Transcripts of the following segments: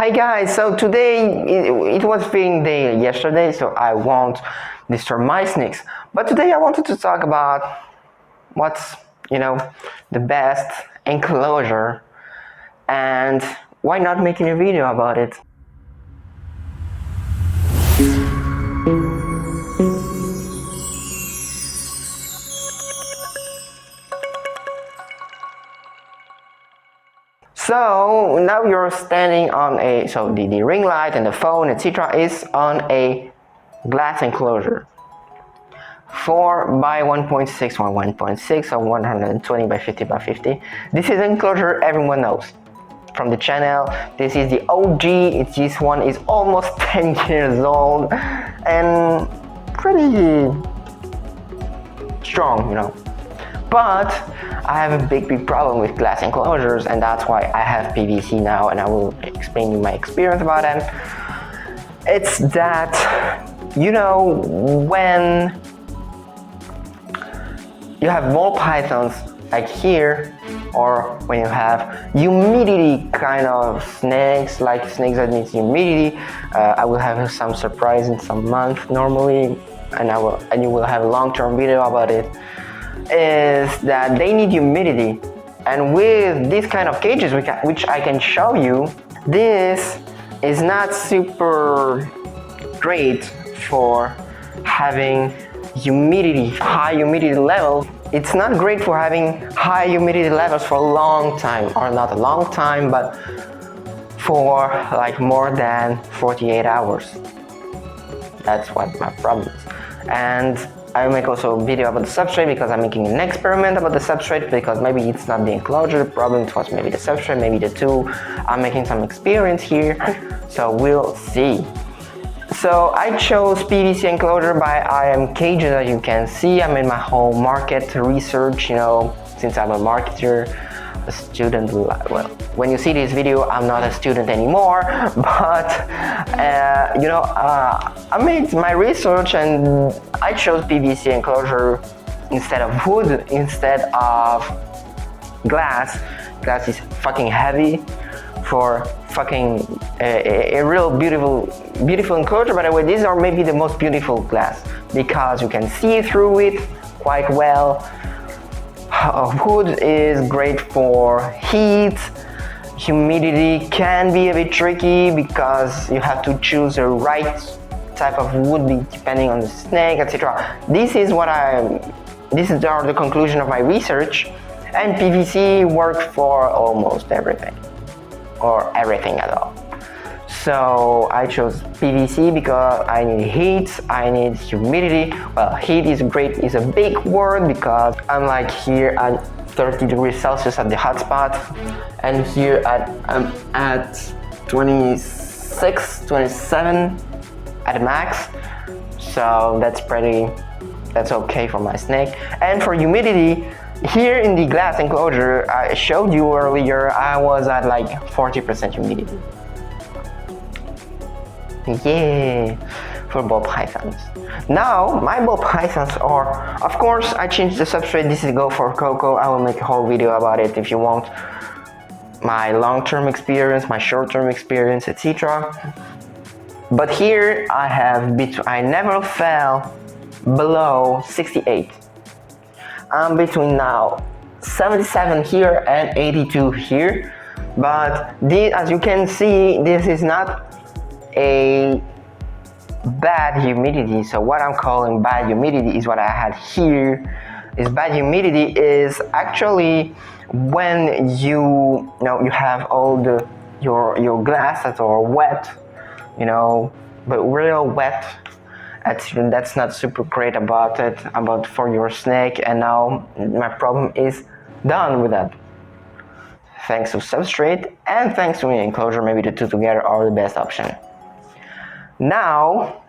Hi guys, so today it was feeding day yesterday, so I won't disturb my snakes. But today I wanted to talk about what's, the best enclosure and why not making a video about it. So now you're standing on the ring light and the phone, etc. is on a glass enclosure. 4 by 1.6 or 1.6 or 120 by 50 by 50. This is enclosure everyone knows from the channel. This is the OG. This one is almost 10 years old and pretty strong, But I have a big problem with glass enclosures, and that's why I have PVC now, and I will explain you my experience about them. It's that, when you have ball pythons like here, or when you have humidity kind of snakes, like snakes that need humidity, I will have some surprise in some month normally, and you will have a long-term video about it. Is that they need humidity, and with these kind of cages which I can show you, this is not super great for having high humidity levels. It's not great for having high humidity levels for a long time, or not a long time, but for like more than 48 hours. That's what my problem is. And I will make also a video about the substrate, because I'm making an experiment about the substrate, because maybe it's not the enclosure problem, it was maybe the substrate, maybe the two. I'm making some experience here, so we'll see. So I chose PVC enclosure by IM Cages. As you can see, I made my whole market research, since I'm a marketer, a student. Well, when you see this video, I'm not a student anymore, but I made my research and I chose PVC enclosure instead of wood, instead of glass. Glass is fucking heavy for fucking a real beautiful enclosure. By the way, these are maybe the most beautiful glass because you can see through it quite well. Wood is great for heat. Humidity can be a bit tricky because you have to choose the right type of wood depending on the snake, etc. This is the conclusion of my research, and PVC works for almost everything, or everything at all. So I chose PVC because I need heat, I need humidity. Well, heat is a big word, because I'm like here at 30 degrees Celsius at the hot spot, and here I'm at 26, 27 at the max. So that's okay for my snake. And for humidity, here in the glass enclosure I showed you earlier, I was at like 40% humidity. Yeah, for ball pythons. Now my ball pythons are, of course, I changed the substrate. This is Go for Coco. I will make a whole video about it if you want my long-term experience, my short-term experience, etc. But here I never fell below 68. I'm between now 77 here and 82 here, but as you can see, this is not a bad humidity. So what I'm calling bad humidity is what I had here. Bad humidity is actually when you have all your glass that are wet, but real wet. That's not super great about for your snake. And now my problem is done with that. Thanks to substrate and thanks to the enclosure, maybe the two together are the best option. Now,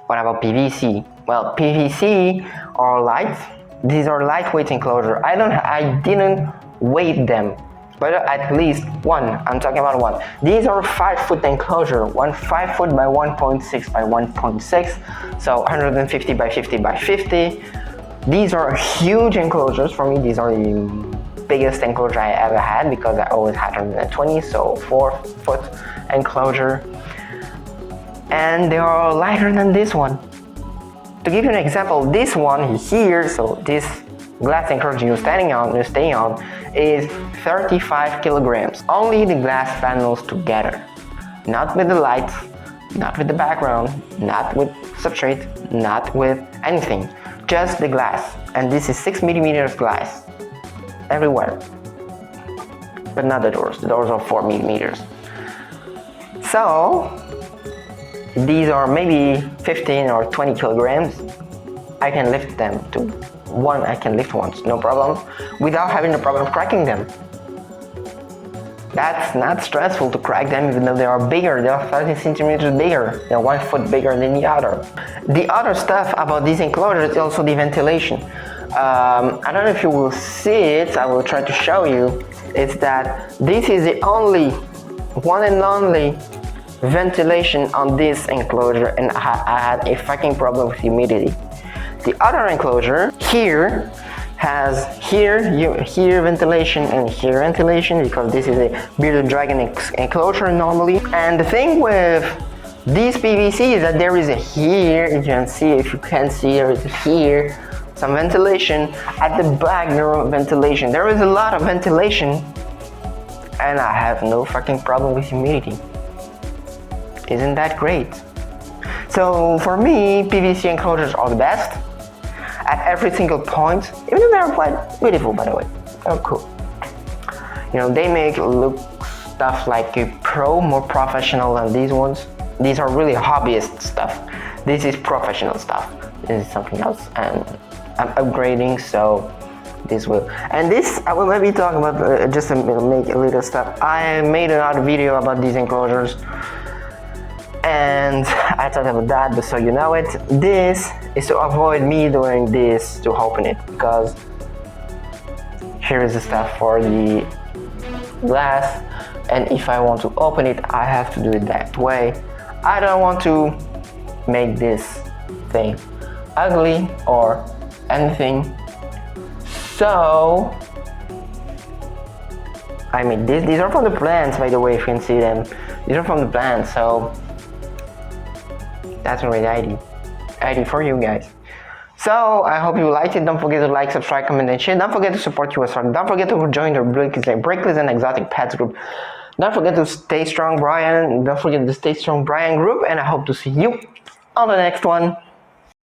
what about PVC? Well, PVC are light. These are lightweight enclosure. I didn't weight them, but at least one. I'm talking about one. These are 5-foot enclosure. 5 foot by 1.6 by 1.6. So 150 by 50 by 50. These are huge enclosures for me. These are biggest enclosure I ever had, because I always had 120, so 4-foot enclosure. And they are lighter than this one. To give you an example, this one here, so this glass enclosure you're staying on, is 35 kilograms. Only the glass panels together. Not with the lights, not with the background, not with substrate, not with anything. Just the glass. And this is 6 millimeters glass. Everywhere. But not the doors. The doors are 4 millimeters. So, these are maybe 15 or 20 kilograms. I can lift them to one, I can lift once, no problem, without having the problem of cracking them. That's not stressful to crack them, even though they are bigger. They are 30 centimeters bigger. They're 1 foot bigger than the other. The other stuff about these enclosures is also the ventilation. I don't know if you will see it, I will try to show you. It's that this is the only, one and only ventilation on this enclosure, and I had a fucking problem with humidity. The other enclosure here has here ventilation and here ventilation, because this is a bearded dragon enclosure normally. And the thing with these PVC is that there is a here, if you can see, there is here some ventilation. At the back there is ventilation. There is a lot of ventilation, and I have no fucking problem with humidity. Isn't that great? So for me, PVC enclosures are the best at every single point, even though they're quite beautiful, by the way. They're cool. You know, they make look stuff like a pro, more professional than these ones. These are really hobbyist stuff. This is professional stuff. This is something else, and I'm upgrading, so this will. And this, I will maybe talk about, just to make a little stuff. I made another video about these enclosures, and I talked about that, but so you know it. This is to avoid me doing this to open it, because here is the stuff for the glass, and if I want to open it, I have to do it that way. I don't want to make this thing ugly or anything, so I made this. These are from the plants, by the way, if you can see them. These are from the plants, so that's already ID for you guys. So I hope you liked it. Don't forget to like, subscribe, comment, and share. Don't forget to support US Army. Don't forget to join the Breakless and Exotic Pets group. Don't forget to stay strong, Brian. Don't forget to stay strong, Brian group. And I hope to see you on the next one.